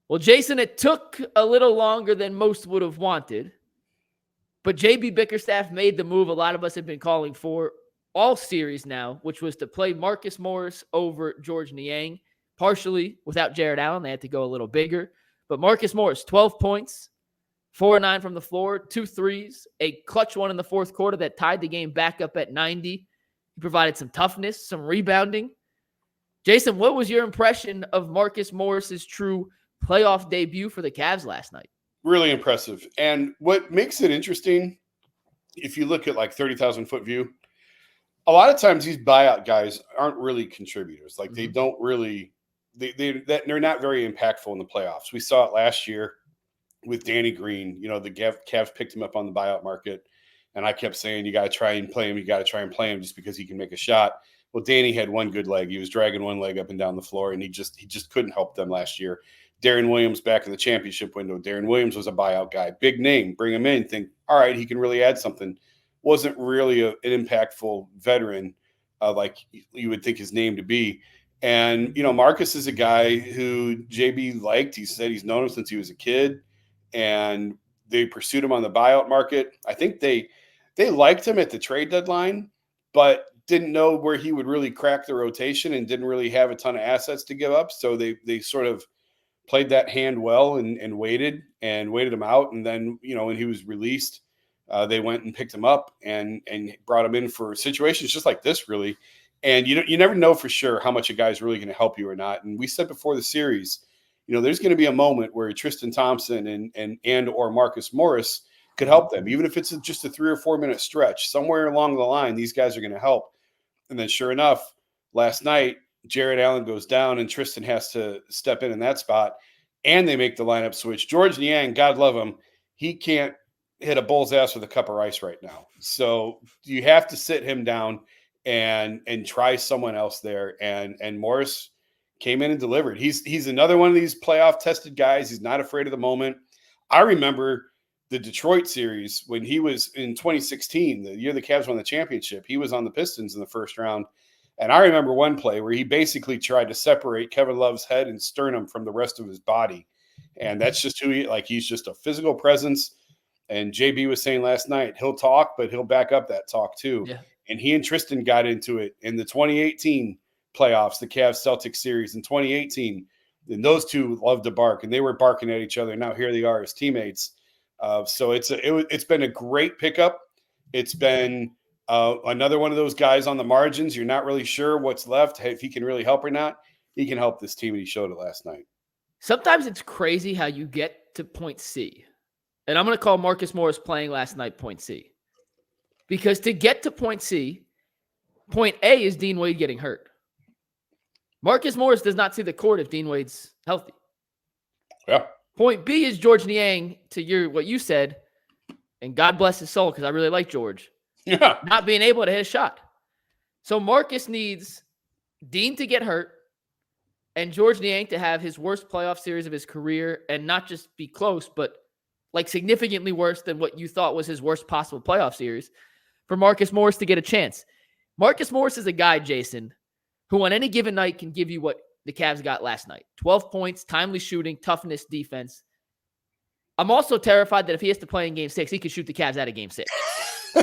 Well, Jason, it took a little longer than most would have wanted, but JB Bickerstaff made the move a lot of us have been calling for all series now, which was to play Marcus Morris over Georges Niang, partially without Jarrett Allen. They had to go a little bigger. But Marcus Morris, 12 points, 4-9 from the floor, 2 threes, a clutch one in the fourth quarter that tied the game back up at 90. He provided some toughness, some rebounding. Jason, what was your impression of Marcus Morris's true playoff debut for the Cavs last night? Really impressive. And what makes it interesting, if you look at like 30,000 foot view, a lot of times these buyout guys aren't really contributors. Like they don't really, they're not very impactful in the playoffs. We saw it last year with Danny Green. You know, the Cavs picked him up on the buyout market. And I kept saying, you got to try and play him. You got to try and play him just because he can make a shot. Well, Danny had one good leg. He was dragging one leg up and down the floor, and he just couldn't help them last year. Darren Williams back in the championship window. Darren Williams was a buyout guy. Big name. Bring him in. Think, all right, he can really add something. Wasn't really an impactful veteran like you would think his name to be. And, you know, Marcus is a guy who JB liked. He said he's known him since he was a kid, and they pursued him on the buyout market. I think they liked him at the trade deadline, but didn't know where he would really crack the rotation and didn't really have a ton of assets to give up. So they sort of played that hand well and waited him out. And then, you know, when he was released, they went and picked him up and brought him in for situations just like this, really. And you never know for sure how much a guy's really going to help you or not. And we said before the series, you know, there's going to be a moment where Tristan Thompson and or Marcus Morris could help them, even if it's just a 3 or 4 minute stretch. Somewhere along the line, these guys are going to help. And then sure enough, last night, Jarrett Allen goes down and Tristan has to step in that spot, and they make the lineup switch. Georges Niang, God love him, he can't hit a bull's ass with a cup of rice right now. So you have to sit him down and try someone else there. And Morris came in and delivered. He's another one of these playoff tested guys. He's not afraid of the moment. I remember the Detroit series when he was in 2016, the year the Cavs won the championship. He was on the Pistons in the first round. And I remember one play where he basically tried to separate Kevin Love's head and sternum from the rest of his body. And that's just who he's just a physical presence. And JB was saying last night, he'll talk, but he'll back up that talk too. Yeah. And he and Tristan got into it in the 2018 playoffs, the Cavs-Celtics series in 2018. And those two loved to bark, and they were barking at each other. Now here they are as teammates. So it's been a great pickup. It's been another one of those guys on the margins. You're not really sure what's left, if he can really help or not. He can help this team, and he showed it last night. Sometimes it's crazy how you get to point C. And I'm going to call Marcus Morris playing last night point C. Because to get to point C, point A is Dean Wade getting hurt. Marcus Morris does not see the court if Dean Wade's healthy. Yeah. Point B is Georges Niang, to what you said, and God bless his soul because I really like George, not being able to hit a shot. So Marcus needs Dean to get hurt and Georges Niang to have his worst playoff series of his career and not just be close, but like significantly worse than what you thought was his worst possible playoff series for Marcus Morris to get a chance. Marcus Morris is a guy, Jason, who on any given night can give you what the Cavs got last night. 12 points, timely shooting, toughness, defense. I'm also terrified that if he has to play in Game 6, he could shoot the Cavs out of Game 6.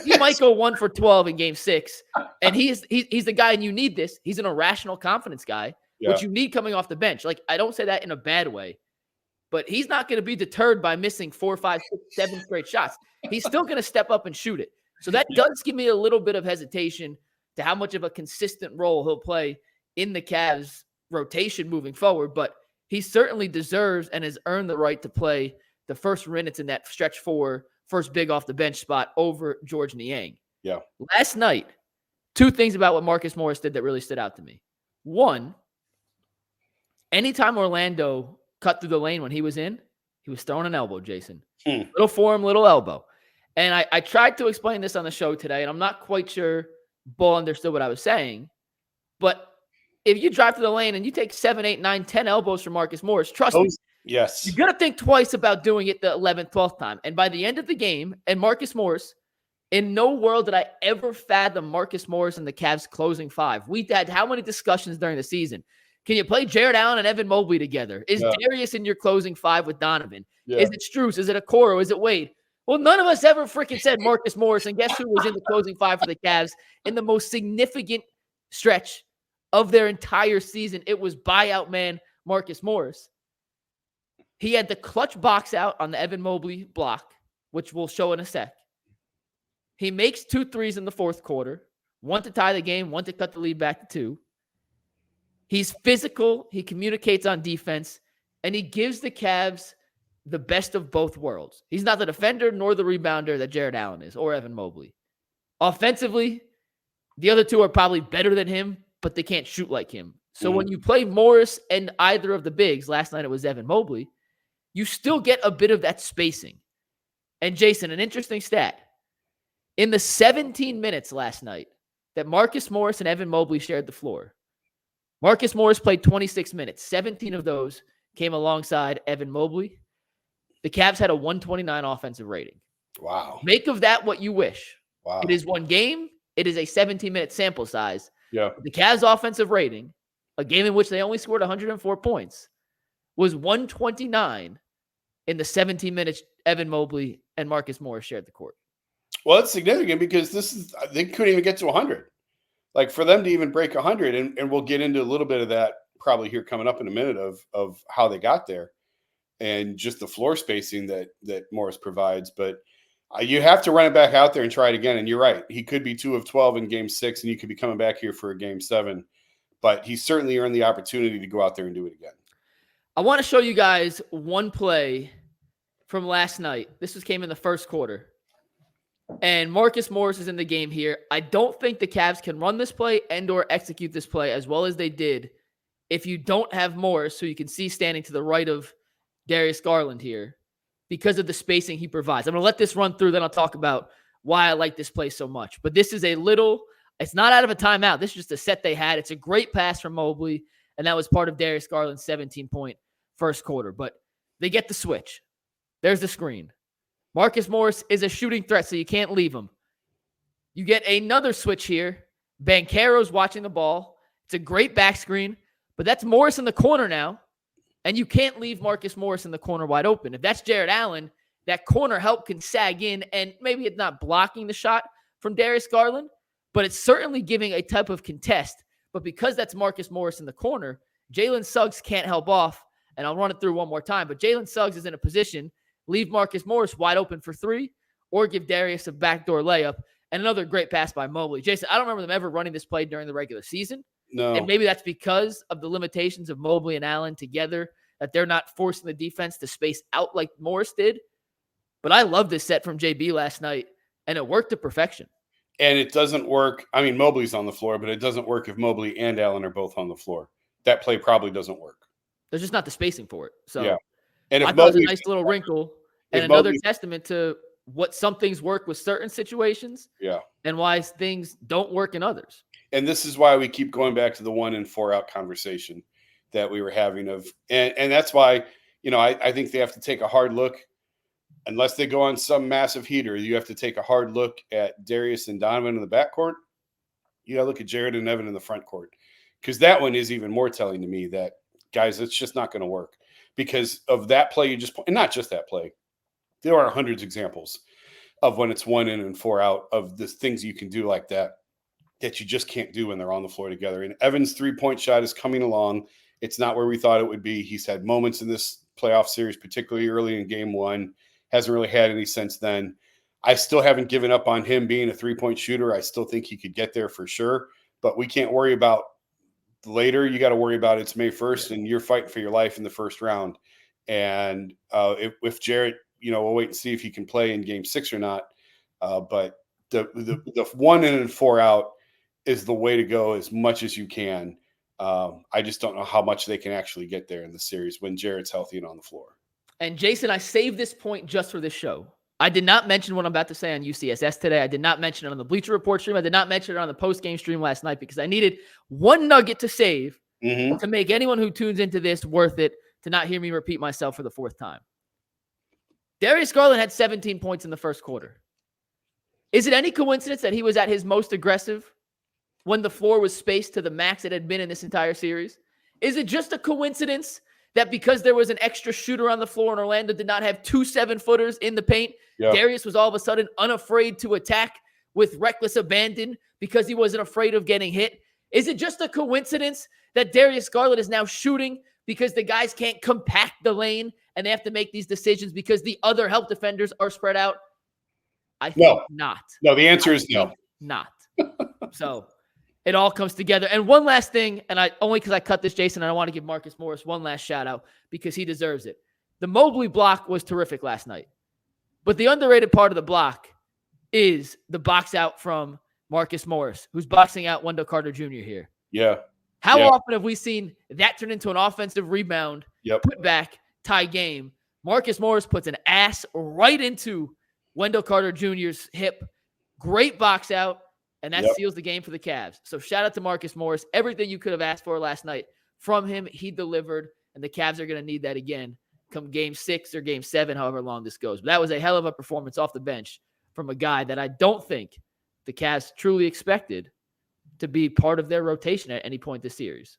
He might go 1 for 12 in Game 6, and he's the guy, and you need this. He's an irrational confidence guy, which you need coming off the bench. Like, I don't say that in a bad way, but he's not going to be deterred by missing 4, 5, 6, 7 straight shots. He's still going to step up and shoot it. So that does give me a little bit of hesitation to how much of a consistent role he'll play in the Cavs rotation moving forward, but he certainly deserves and has earned the right to play the first minutes in that stretch 4, first big off the bench spot over Georges Niang. Yeah. Last night, 2 things about what Marcus Morris did that really stood out to me. One, anytime Orlando cut through the lane when he was in, he was throwing an elbow, Jason. Little forearm, little elbow. And I tried to explain this on the show today, and I'm not quite sure Bull understood what I was saying, but if you drive to the lane and you take 7, 8, 9, 10 elbows from Marcus Morris, trust me, yes, you're going to think twice about doing it the 11th, 12th time. And by the end of the game, and Marcus Morris, in no world did I ever fathom Marcus Morris and the Cavs closing 5. We had how many discussions during the season? Can you play Jared Allen and Evan Mobley together? Is Darius in your closing five with Donovan? Yeah. Is it Strus? Is it Okoro? Is it Wade? Well, none of us ever freaking said Marcus Morris. And guess who was in the closing five for the Cavs in the most significant stretch of their entire season? It was buyout man Marcus Morris. He had the clutch box out on the Evan Mobley block, which we'll show in a sec. He makes 2 threes in the fourth quarter, 1 to tie the game, 1 to cut the lead back to 2. He's physical, he communicates on defense, and he gives the Cavs the best of both worlds. He's not the defender nor the rebounder that Jared Allen is or Evan Mobley. Offensively, the other two are probably better than him, but they can't shoot like him. So when you play Morris and either of the bigs, last night it was Evan Mobley, you still get a bit of that spacing. And Jason, an interesting stat. In the 17 minutes last night that Marcus Morris and Evan Mobley shared the floor, Marcus Morris played 26 minutes. 17 of those came alongside Evan Mobley. The Cavs had a 129 offensive rating. Wow. Make of that what you wish. Wow. It is one game. It is a 17-minute sample size. Yeah. The Cavs' offensive rating, a game in which they only scored 104 points, was 129 in the 17 minutes Evan Mobley and Marcus Morris shared the court. Well, it's significant because they couldn't even get to 100. Like for them to even break 100, and we'll get into a little bit of that probably here coming up in a minute of how they got there and just the floor spacing that Morris provides. But you have to run it back out there and try it again. And you're right. He could be 2 of 12 in game 6, and you could be coming back here for a game 7. But he certainly earned the opportunity to go out there and do it again. I want to show you guys one play from last night. This came in the first quarter. And Marcus Morris is in the game here. I don't think the Cavs can run this play and or execute this play as well as they did if you don't have Morris, who you can see standing to the right of Darius Garland here, because of the spacing he provides. I'm going to let this run through, then I'll talk about why I like this play so much. But this is it's not out of a timeout. This is just a set they had. It's a great pass from Mobley, and that was part of Darius Garland's 17-point first quarter. But they get the switch. There's the screen. Marcus Morris is a shooting threat, so you can't leave him. You get another switch here. Banchero's watching the ball. It's a great back screen, but that's Morris in the corner now, and you can't leave Marcus Morris in the corner wide open. If that's Jared Allen, that corner help can sag in, and maybe it's not blocking the shot from Darius Garland, but it's certainly giving a type of contest. But because that's Marcus Morris in the corner, Jalen Suggs can't help off, and I'll run it through one more time, but Jalen Suggs is in a position leave Marcus Morris wide open for 3, or give Darius a backdoor layup, and another great pass by Mobley. Jason, I don't remember them ever running this play during the regular season. No. And maybe that's because of the limitations of Mobley and Allen together, that they're not forcing the defense to space out like Morris did. But I love this set from JB last night, and it worked to perfection. And it doesn't work. I mean, Mobley's on the floor, but it doesn't work if Mobley and Allen are both on the floor. That play probably doesn't work. There's just not the spacing for it. So yeah. And if I thought it was a nice little wrinkle and another testament to what some things work with certain situations, and why things don't work in others. And this is why we keep going back to the 1 and 4 out conversation that we were having and that's why, I think they have to take a hard look, unless they go on some massive heater. You have to take a hard look at Darius and Donovan in the backcourt. You got to look at Jared and Evan in the front court, because that one is even more telling to me that, guys, it's just not going to work because of that play and not just that play. There are hundreds of examples of when it's 1 in and 4 out of the things you can do like that you just can't do when they're on the floor together. And Evan's 3-point shot is coming along. It's not where we thought it would be. He's had moments in this playoff series, particularly early in game 1. Hasn't really had any since then. I still haven't given up on him being a 3-point shooter. I still think he could get there for sure, but we can't worry about later. You got to worry about it's May 1st and you're fighting for your life in the first round. And if Jarrett, we'll wait and see if he can play in game 6 or not. But the 1 in and 4 out is the way to go as much as you can. I just don't know how much they can actually get there in the series when Jarrett's healthy and on the floor. And Jason, I saved this point just for this show. I did not mention what I'm about to say on UCSS today. I did not mention it on the Bleacher Report stream. I did not mention it on the post-game stream last night because I needed one nugget to save to make anyone who tunes into this worth it, to not hear me repeat myself for the 4th time. Darius Garland had 17 points in the first quarter. Is it any coincidence that he was at his most aggressive when the floor was spaced to the max it had been in this entire series? Is it just a coincidence that because there was an extra shooter on the floor and Orlando did not have 2 7-footers in the paint, Darius was all of a sudden unafraid to attack with reckless abandon because he wasn't afraid of getting hit? Is it just a coincidence that Darius Garland is now shooting because the guys can't compact the lane and they have to make these decisions because the other help defenders are spread out? I think not. No, the answer is no. Not. So it all comes together. And one last thing, and only because I cut this, Jason, and I want to give Marcus Morris one last shout out because he deserves it. The Mobley block was terrific last night. But the underrated part of the block is the box out from Marcus Morris, who's boxing out Wendell Carter Jr. here. Yeah. How often have we seen that turn into an offensive rebound, put back, tie game? Marcus Morris puts an ass right into Wendell Carter Jr.'s hip. Great box out, and that seals the game for the Cavs. So shout out to Marcus Morris. Everything you could have asked for last night from him, he delivered, and the Cavs are going to need that again come game 6 or game 7, however long this goes. But that was a hell of a performance off the bench from a guy that I don't think the Cavs truly expected to be part of their rotation at any point this series.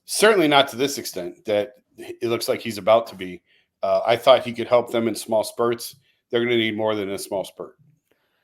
Certainly not to this extent that it looks like he's about to be. I thought he could help them in small spurts. They're going to need more than a small spurt.